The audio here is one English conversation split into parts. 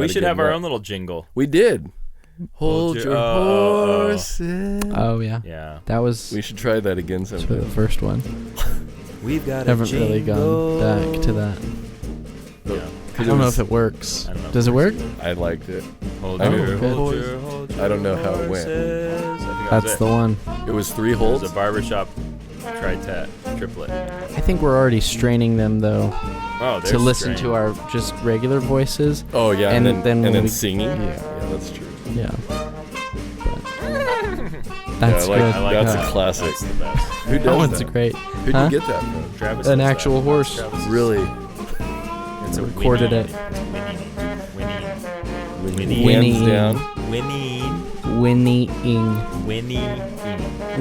We should have our own little jingle. We did. Hold your horses. Oh yeah. Yeah. That was. We should try that again for the sometime. first one. We've got Haven't really gone back to that. Yeah. I don't know if it works. I don't know if Does it work? I liked it. Hold I your mean, horses. I don't know how it went. I think That's the one. It was 3 It holds. was a barbershop triplet. I think we're already straining them though Oh, to listen to our just regular voices. Oh yeah, And and then then when we- singing. Yeah. Yeah, that's true. Yeah. That's yeah, good. I like that's that. a classic. That's the best. Who does That one's that? great. Who'd Huh? you get that from? Travis An does actual that. horse. Travis is- Really? It's a Recorded Winnie. it. Winnie. Winnie. Hands down. Winnie. Whinnying. Winnie.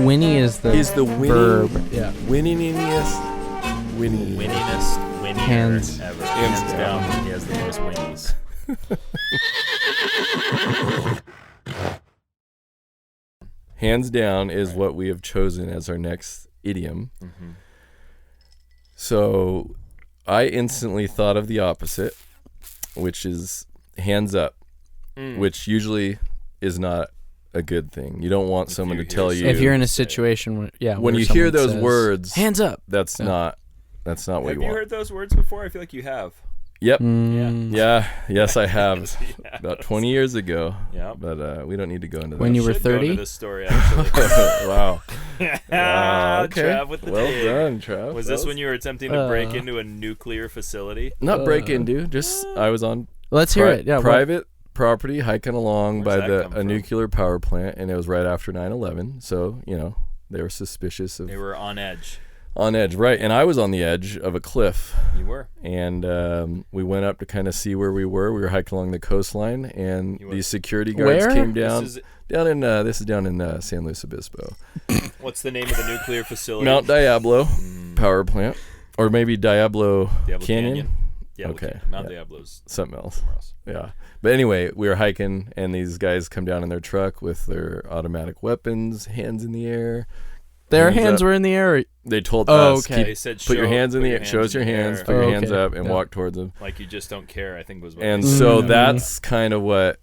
Whinny is the He's the winning, verb. Yeah. winningest Winnie. Winningest winner Hands. ever. Hands Hands down. down. He has the most winnies. Hands down is what we have chosen as our next idiom. Mm-hmm. So I instantly thought of the opposite, which is hands up, which usually is not a good thing. You don't want If someone you to hear tell you. If you're in a situation where, when where you hear someone those says, words, hands up. that's Yeah. not what Have you you want. heard those words before? I feel like you have. Yep. Mm, Yeah. Yes, I have. Yeah. About 20 years ago. Yeah. But we don't need to go into When that. you were Should go into 30? this story, actually. Wow. Wow. Okay. Trav with the well dig. done, Trav. Was this when you were attempting to break into a nuclear facility? Not break into, just I was on Let's hear it. Yeah. what- private property hiking along Where's by that come a from? nuclear power plant, and it was right after 9/11. So they were suspicious of They were on edge. on edge, right? And I was on the edge of a cliff, You were. and we went up to kind of see where we were. We were hiking along the coastline, and You were. these security guards Where? came down. This is, This is down in San Luis Obispo, what's the name of the nuclear facility? Mount Diablo power plant, or maybe Diablo, Diablo Canyon. Diablo Okay, Canyon. Mount yeah. Diablo's Something else. somewhere else. Yeah. But anyway, we were hiking, and these guys come down in their truck with their automatic weapons, hands in the air. Their Hands hands up. were in the air. They told Oh, us, okay. They said put your hands in put the your air, show us your in the hands, air. put your Oh, hands okay. up, and Yeah. walk towards them. Like you just don't care, I think was what And they so said. that's kind of what,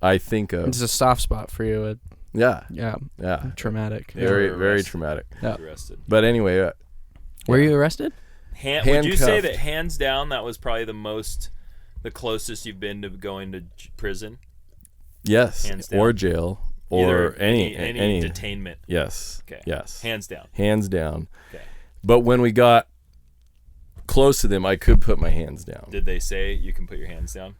I think of. It's a soft spot for you. Yeah. Yeah. Yeah. Traumatic. Yeah. Very, were very arrested. traumatic. Yeah. arrested. But anyway, Were you arrested? Would you say Handcuffed. that hands down that was probably the closest you've been to going to prison? yes. Hands down. Or jail. Either Or any detainment. Yes. Okay. Yes. Hands down. Hands down. Okay. But when we got close to them, I could put my hands down. Did they say you can put your hands down?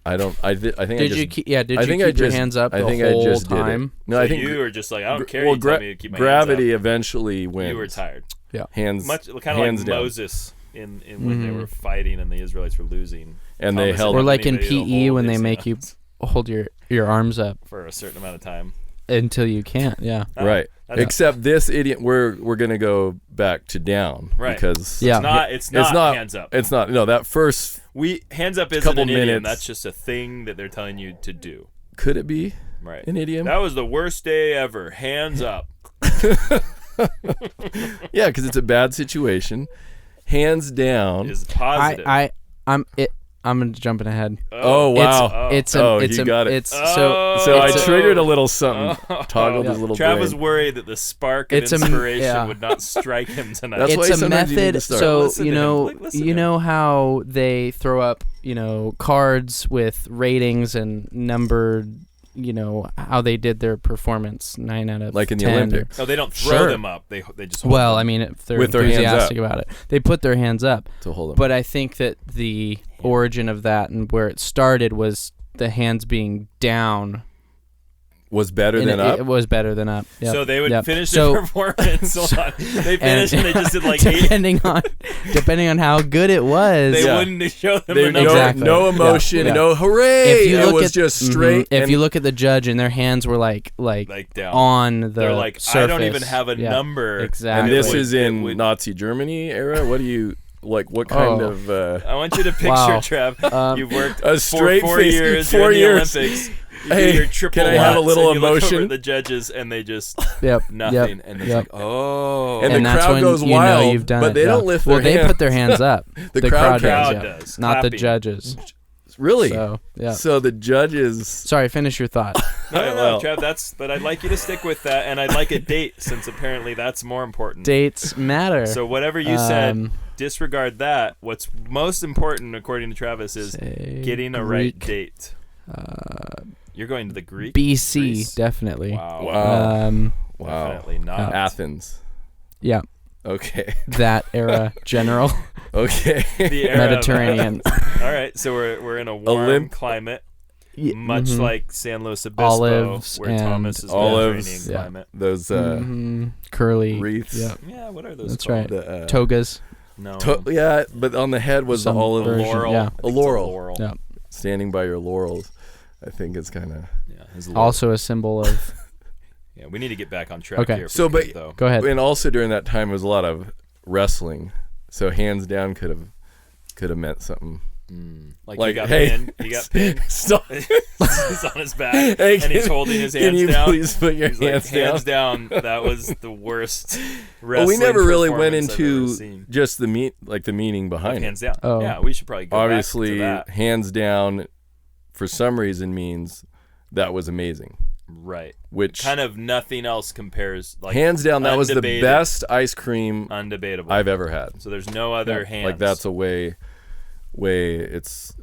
I think I Did just, you keep? Yeah. Did I you think keep I your just- hands up I the think I whole just did it. time? No, So I think you were just like, I don't care. well, You tell me to keep my gravity hands eventually up. wins. You were tired. Hands Much kind of hands like down. Moses in when they were fighting and the Israelites were losing. And they Thomas held Or said, like in "Anybody to PE hold when they his make you hands hold your arms up for a certain amount of time. until you can't. Yeah. right. That's- Except this idiot, we're gonna go back to down Right. because Yeah. It's not hands up. It's not. No, that first Hands up isn't couple an idiom. minutes. That's just a thing that they're telling you to do. could it be Right. an idiom? That was the worst day ever. Hands up. Yeah, because it's a bad situation. Hands down. Is positive. I'm jumping ahead. Oh wow. It's Oh, it's you a, got it. it's Oh. So I it's a- triggered a little something. Toggled his little Trav brain. was worried that the spark of It's a- inspiration yeah. would not strike him tonight. That's why it's a sometimes you need method. to start. So Listen to him. Like, listen to you him. know how they throw up cards with ratings and numbered how they did their performance 9 out of Like in the 10 or- Olympics. No, they don't throw Sure. them up. They just hold Well, them. I mean, if they're With their hands enthusiastic up. about it, they put their hands up. To hold them. But I think that the origin of that and where it started was the hands being down. was better And than it, up. it was better than up. Yep. So they would Yep. finish So- their performance. Hold on. They finished and they just did like 8. depending on how good it was. They Yeah. wouldn't show them They, the no, number. Exactly. no Yeah. emotion, Yeah. no hooray. If you it look was at just mhm. straight. If and you look at the judge and their hands were like down. on the They're like, surface. I don't even have a Yeah. number. Exactly. and this It would- is it in would- Nazi Germany era. What do you like? What kind Oh. of? I want you to picture, Wow. Trev. You've worked A straight for 4 face- years. 4 you're in years. the Olympics. You Hey, do your triple can I have a lutz, little and you look over emotion? at the judges and they just Yep. nothing, Yep. and it's Yep. like, oh, And the And that's crowd when goes you know wild, you've done but it. they yeah. don't lift well, their they hands. put their hands up. The crowd crowd yeah. does, Not the clapping. judges. Really? So yeah. So the judges. Sorry, finish your thought. No, Well. Trev. But I'd like you to stick with that, and I'd like a date since apparently that's more important. Dates matter. So whatever you said, disregard that. What's most important, according to Travis, is say getting a right Greek, date. You're going to the Greek? BC, Greece. definitely. Wow. Wow. Wow. Definitely not. Athens. Yeah, Okay. that era general Okay. The era of Mediterranean. All right, so we're in a warm climate, Yeah, much mhm. like San Luis Obispo, Olives where and- Thomas is Olives, Mediterranean yeah. climate. Those Curly wreaths. Yeah, Yeah, what are those that's called? right. The, Togas. No. yeah, but on the head was Some the olive. version, laurel. yeah. I think A it's laurel. Yeah. Standing by your laurels. I think it's kind of. Yeah, his laurel. Also a symbol of. Yeah, we need to get back on track Okay. here. So, for but- good, though. Go ahead. And also during that time was a lot of wrestling, so hands down could have meant something. Like Like, you got hey, pinned. You got pinned. Stop. He's on his back, Hey, and he's holding his Can hands you down. please put your He's like, hands down? hands down. That was the worst Well, wrestling we never really went performance I've ever into seen. just the meaning behind it. Hands down. Oh. Yeah, we should probably go Obviously, back to that. hands down, for some reason, means that was amazing. Right. Which Kind of nothing else compares. Like hands down, that was the undebated. best ice cream Undebatable. I've ever had. So there's no other Yeah, hands. Like that's a way. It's.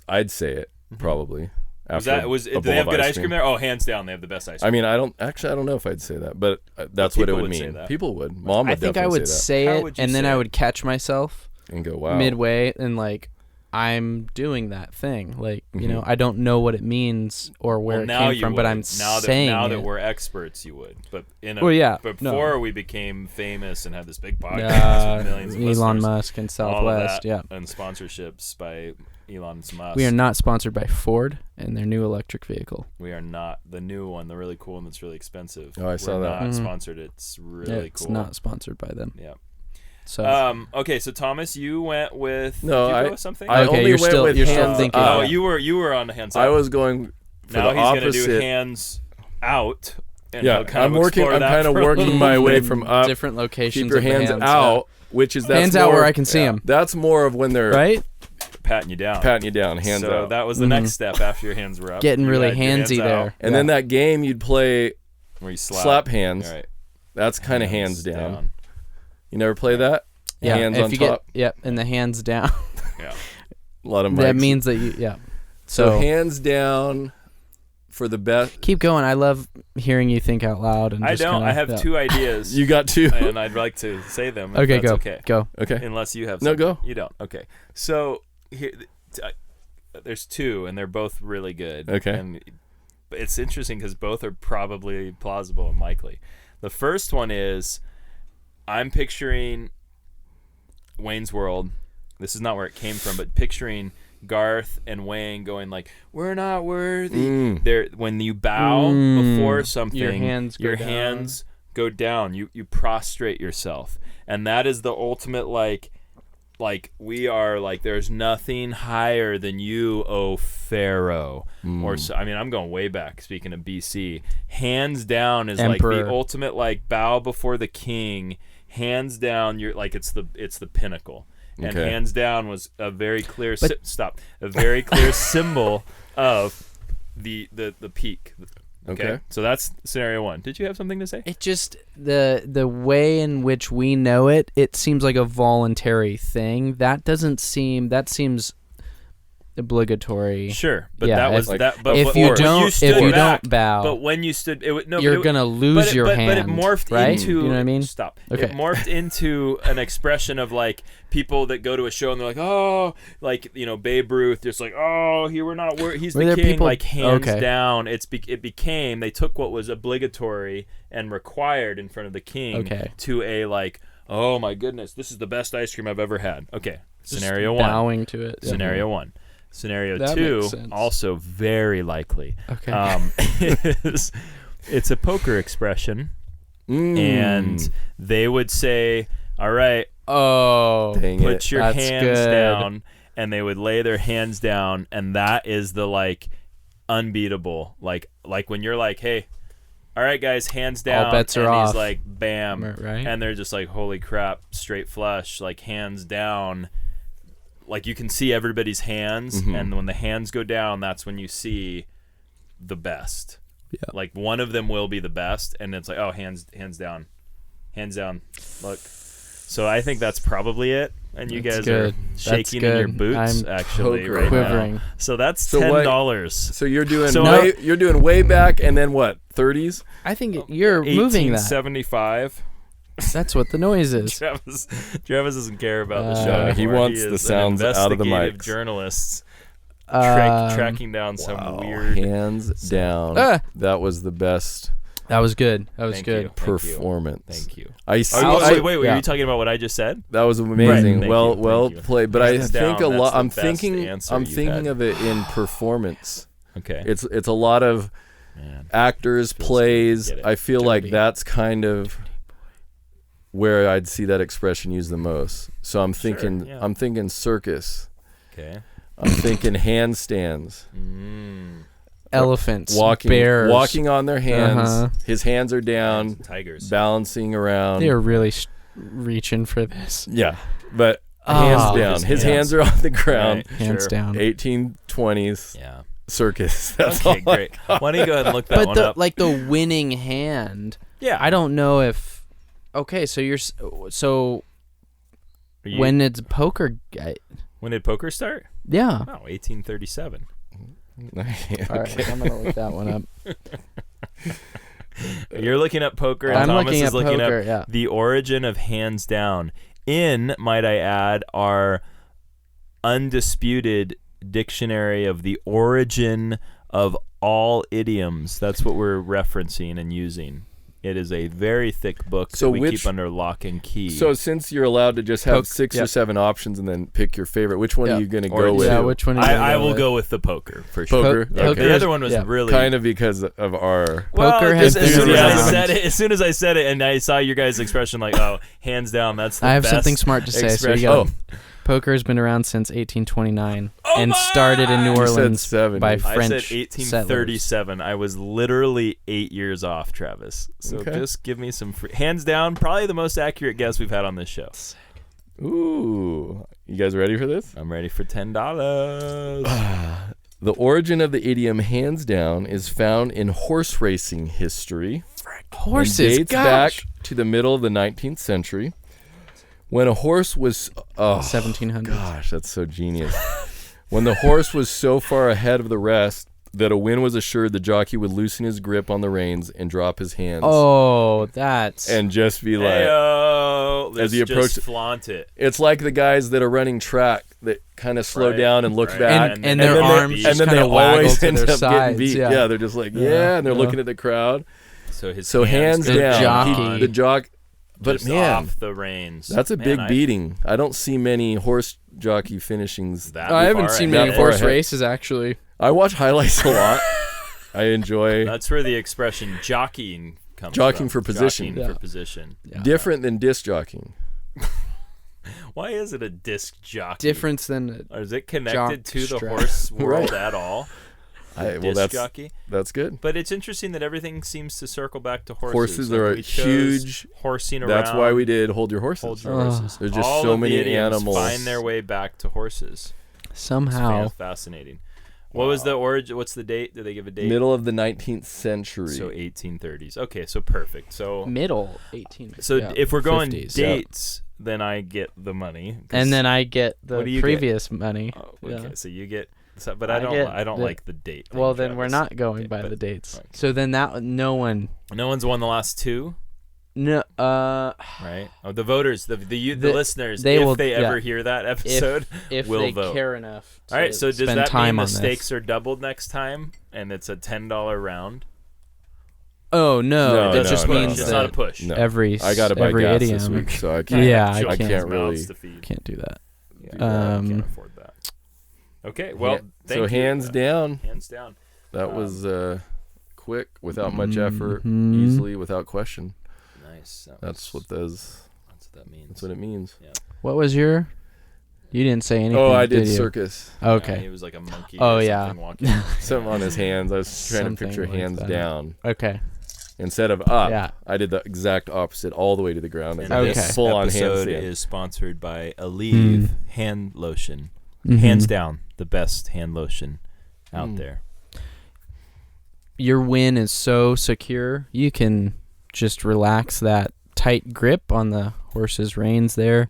I'd say it probably. Was After that was? a Do bowl they have of good ice cream there? Oh, hands down, they have the best ice cream. I mean, I don't know if I'd say that, but that's what it people would would say mean. that. People would. Mom would I think I definitely would say say How it, would you and then say I it? would catch myself that and go, wow. midway and like, I'm doing that thing. Like, you Mhm. know, I don't know what it means or where Well, it now came you from, but would. I'm now saying that, now it. that we're experts, you would. But Well, yeah, before no. we became famous and had this big podcast with millions of Elon listeners, Musk and all of Southwest. that, Yeah. and sponsorships by Elon Musk. We are not sponsored by Ford and their new electric vehicle. We are not the new one, the really cool one that's really expensive. Oh, I saw We're that. Not Mhm. sponsored. It's really It's cool. not sponsored by them. Yeah. So Okay, so Thomas, you went with. No, did you I- go with something. I Okay, only you're went still- with you're still hands thinking. up. Oh, you were on the hands up. I was going for now the he's gonna opposite. do hands out. And Yeah, he'll kind I'm of working. explore I'm that kind of for a working little my bit. way from up. different locations. Keep your of the hands hands out, which is that's Hands out where more- I can see 'em. That's more of when they're right? patting you down. patting you down, hands so out. that was the Mhm. next step after your hands were up. Getting You really had your hands handsy out, there. And then that game you'd play where you slap hands. All right. That's kind of hands down. You never play that? Yeah, Hands if on you top. and the hands down. Yeah. A lot of That mics. means that you, yeah. So So hands down for the best. keep going. I love hearing you think out loud. And I just don't. kinda- I have yeah. 2 ideas. You got two. and I'd like to say them. If Okay, that's go. Okay. Go. Okay. Unless you have. No, something. go. You don't. Okay. So here, there's 2, and they're both really good. Okay. And it's interesting because both are probably plausible and likely. The first one is, I'm picturing Wayne's World. This is not where it came from, but picturing Garth and Wayne going like, "We're not worthy." Mm. There, when you bow before something, Your hands go down. hands go down. You prostrate yourself, and that is the ultimate like we are like, there's nothing higher than you, O Pharaoh. Or so, I mean, I'm going way back. Speaking of BC, hands down is like Emperor. the ultimate like bow before the king. Hands down, you're like it's the pinnacle. And Okay. hands down was a very clear But- a very clear symbol of the peak. Okay. So that's scenario 1. Did you have something to say? It just the way in which we know it. It seems like a voluntary thing. That seems obligatory. Sure, but Yeah, that was if- that. But if but you when don't, stood if you back, don't bow, but when you stood, it would no. you're it, gonna lose but, your but, hand. But it morphed right? into. You know what I mean? Stop. Okay. It morphed into an expression of like people that go to a show and they're like, oh, like Babe Ruth, just like, oh, here we're not. He's Were the there king. people- Like hands okay. down. It became they took what was obligatory and required in front of the king Okay. to a like, oh my goodness, this is the best ice cream I've ever had. Okay, Just scenario 1. bowing to it. Yeah. Scenario 1. Scenario That 2, makes sense. also very likely. Okay. It's a poker expression, Mm. and they would say, "All right, oh, Dang put it. your That's hands good. down," and they would lay their hands down, and that is the like unbeatable. Like when you're like, "Hey, all right, guys, hands down," bets are and off. he's like, "Bam," Right. and they're just like, "Holy crap, straight flush!" Like hands down. like you can see everybody's hands, Mhm. and when the hands go down, that's when you see the best. Yeah. Like one of them will be the best, and it's like, oh, hands down. Look. So I think that's probably it. And you That's guys good. are shaking in your good. boots I'm actually poker. right Quivering. now. So that's So what- $10. So you're doing So you're doing way back, and then what? 30s? I think you're moving that. 1875. That's what the noise is. Travis doesn't care about the Uh, show. he anymore. wants He the is sounds an out of the investigative mics. journalist Um, tracking down some Wow, weird. hands down. Ah. That was the best That was good. That was Thank good. you. performance. Thank you. I see. Oh, I- wait, were yeah. you talking about what I just said? That was amazing. Thank well, you, well thank you. played. But I Hands think down, a lot. that's the I'm best thinking. answer I'm you've thinking had. of it in performance. Okay. It's a lot of Man. actors, Feels plays. good. Get it. I feel like Dirty. that's kind of where I'd see that expression used the most. So I'm Sure, thinking. yeah. I'm thinking circus. Okay. I'm thinking handstands. Elephants, Walking, bears. walking on their hands. Uh-huh. His hands are down, Tigers. balancing around. They are really reaching for this. Yeah, but Ah. hands down. His His hands. hands are on the ground. Right, Hands sure. down. 1820s Yeah. circus. That's Okay, all I great. Why don't you go ahead and look that But one the up? like the winning hand. Yeah. I don't know if. Okay, so so Are you- when it's poker. when did poker start? Yeah. Oh, 1837. Okay. All right, I'm gonna look that one up. You're looking up poker, and I'm Thomas looking is at looking poker. up Yeah. the origin of hands down. In, might I add, our undisputed dictionary of the origin of all idioms. That's what we're referencing and using. It is a very thick book So that we which- keep under lock and key. So since you're allowed to just have Poke- 6 yeah. or 7 options and then pick your favorite, which one Yeah. are you going to Or go with? Yeah, which one? Are you I gonna will with? go with the poker for sure. Poker. Po- Okay. The other one was Yeah. really Kind of because of our. well, Poker just has as soon as I enthusiasm. said it, and I saw your guys' expression, like, oh, hands down, that's the I have best something smart to say. So you expression. go. Poker has been around since 1829 Oh and my! started in New You said Orleans 7. by I said French 1837. I was literally 8 years off, Travis. So Okay. just give me some free. Hands down, probably the most accurate guess we've had on this show. Ooh. You guys ready for this? I'm ready for $10. The origin of the idiom hands down is found in horse racing history. Horses. And dates Gosh. back to the middle of the 19th century. When a horse was 1700s. gosh, that's so genius. When the horse was so far ahead of the rest that a win was assured, the jockey would loosen his grip on the reins and drop his hands Oh, that's and just be like, Heyo, as he let's approached- just flaunt it. it's like the guys that are running track that kind of slow Right, down and look right. back. and then their they- arms and just then kind they of waggle always to end their up getting sides. beat. Yeah. They're just like, Yeah, and they're yeah. looking at the crowd. So his So hands go The down. jockey. The jock. But just man, off the reins. that's a Man, big I- beating. I don't see many horse jockey finishings. that I haven't far seen ahead. many That far horse ahead. races actually. I watch highlights a lot. I enjoy That's where the expression jockeying comes Jockeying from. for position. Jockeying Yeah. for position. Yeah. different than disc jockeying. Why is it a disc jockey? Difference than Or is it connected to the Jockstrap. horse world Right. at all? Well, Disc jockey. that's good. But it's interesting that everything seems to circle back to horses. Horses Like are we chose huge. horsing around. That's why we did hold your horses. Hold your Ugh. horses. There's just All so of the many idioms animals. find their way back to horses. It's somehow. fascinating. What was the origin? What's the date? Did they give a date? Middle of the 19th century. So 1830s. Okay, so perfect. So Middle 18. so yeah, if we're going 50s. dates, then I get the money. 'cause- And then I get What do the you get? previous money. Oh, Yeah. okay, so you get. So, but I I don't. get I don't the- like the date. thing, Well, then we're Travis. not going Okay, by but- the dates. okay. So then that no one. No one's won the last two, No. right? Oh, the voters, the The- listeners, they if will- they ever yeah. hear that episode. If We'll they vote. care enough. To All right, so does spend that time mean on the this. stakes are doubled next time, and it's a $10 round? Oh no! No, It just no, means it's that not a push. No. every I got to buy every gas idiom. this week, so I Yeah, I can't. can't really. Mouths to feed. Can't do that. Can't afford that. Okay, well, Yeah. thank So you. hands down, Hands down. that was quick, without much effort, Mhm. easily, without question. Nice. That's what That's what that means. That's what it means. What was your? You didn't say anything. Oh, I did you? circus. Yeah, Okay. he was like a monkey. Oh, or yeah. something walking. Something on his hands. I was trying to Something picture like hands that. down Okay. instead of up. Yeah. I did the exact opposite, all the way to the ground. And I did Okay. this full on episode handstand. is sponsored by Aleve Hand Lotion. Hands down, the best hand lotion out there. Your win is so secure. You can just relax that tight grip on the horse's reins there.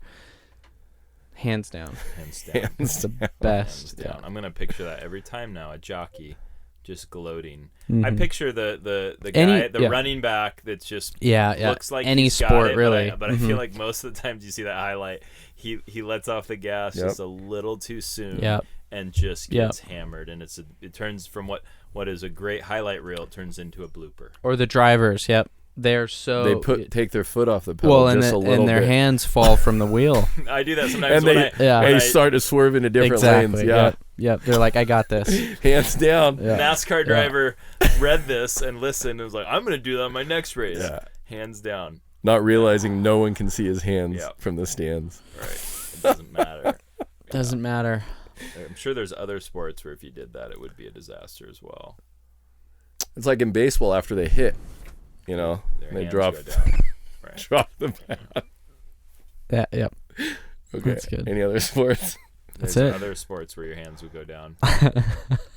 Hands down. Hands down. It's the best. Hands down. I'm gonna picture that every time now. A jockey just gloating. Mhm. I picture the guy, Any- running back that's just Yeah. looks like any he's got sport it, really. But I feel Mhm. like most of the times you see that highlight, he lets off the gas Yep. just a little too soon. Yep. And just Yep. gets hammered, and it turns from what is a great highlight reel, it turns into a blooper. Or the drivers. Yep. They're so They take their foot off the pedal and just a little their bit. hands fall from the wheel. I do that sometimes And when they, Yeah. they I- start to swerve into different Exactly. lanes. Yeah. Yep. They're like, I got this. Hands down. Yeah. NASCAR driver read this and listened and was like, I'm going to do that on my next race. Yeah. Hands down. Not realizing no one can see his hands Yeah. from the stands. Right. It doesn't matter. Doesn't matter. I'm sure there's other sports where if you did that, it would be a disaster as well. It's like in baseball after they hit, you know, Their they hands drop go down. Right. drop the bat. Yeah. Yep. Okay. That's good. Any other sports? That's There's it. other sports where your hands would go down.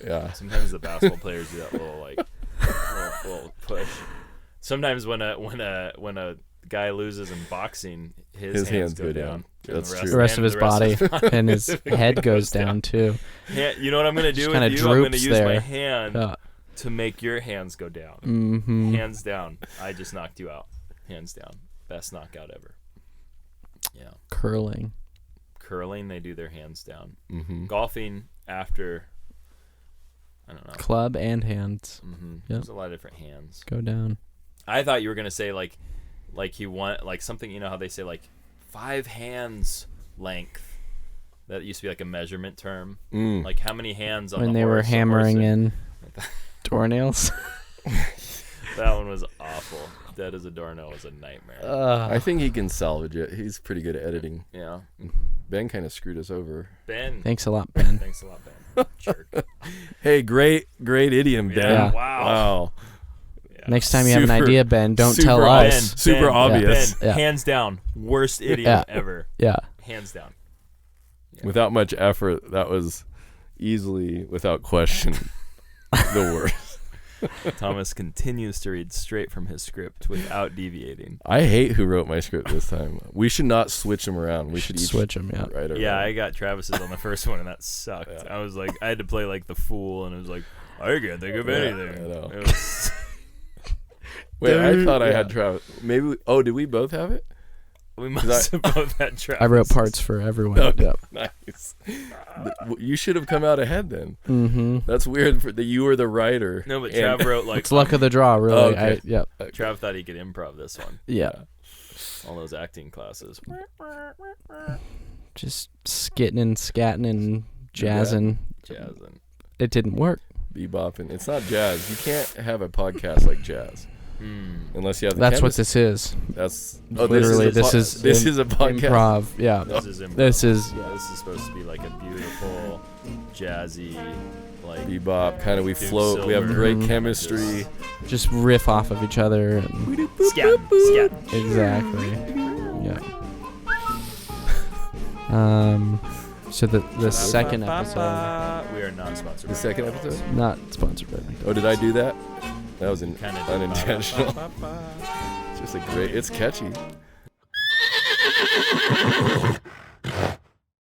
Yeah. Sometimes the basketball players do that little little push. Sometimes when a guy loses in boxing, his hands go down. And That's true. The rest of his body his and his head goes down too. You know what I'm gonna do Just with kinda you? I'm gonna droops use my there. hand Yeah. to make your hands go down. Mm-hmm. Hands down. I just knocked you out. Hands down. Best knockout ever. Yeah. Curling. Curling, they do their hands down. Mm-hmm. Golfing after, I don't know. Club and hands There's a lot of different hands. go down. I thought you were gonna say like you want like something, you know how they say like 5 hands length. That used to be like a measurement term. Mm. Like how many hands on When the they were horse, hammering in that. doornails. That one was awful. Dead as a doornail was a nightmare. I think he can salvage it. He's pretty good at editing. Yeah. Ben kind of screwed us over. Ben. Thanks a lot, Ben. Thanks a lot, Ben. Jerk. Hey, great idiom, Ben. Yeah. Wow. Yeah. Next time you have an Super- idea, Ben, don't super tell Ben. us. Super obvious. Ben, Yeah. hands down, worst idiom Yeah. ever. Yeah. Hands down. Yeah. Without much effort, that was easily, without question, the worst. Thomas continues to read straight from his script without deviating. I hate who wrote my script this time. We should not switch them around. We should each switch them. Yeah. write our Yeah, own. I got Travis's on the first one, and that sucked. Yeah. I was like, I had to play like the fool, and it was like, I can't think of Yeah, anything. I know. It was- Wait, I Dude, thought I yeah. had Travis. Maybe. Did we both have it? we must have both had Travis. I wrote parts for everyone. Okay. Yep. Nice. You should have come out ahead then. Mm-hmm. That's weird that you were the writer. No, but and- Trav wrote like It's luck of the draw, really. Okay. Yep. Trav thought he could improv this one. Yeah. All those acting classes. Just skitting and scatting and jazzing. Jazzing. It didn't work. Bebopping. It's not jazz. You can't have a podcast like jazz unless you have. The That's what chemistry. this is. That's Literally, this is a podcast. Improv. Yeah. This is improv. This is Yeah, this is supposed to be like a beautiful, jazzy, like Bebop. Kind of. We Duke float. We have Silver. great Mhm. chemistry. just riff off of each other. And scat. exactly. Yeah. So the second episode, We are not sponsored. The second episode. not sponsored by McDonald's. Oh, did I do that? That was Kind of unintentional. It's just a great. It's catchy.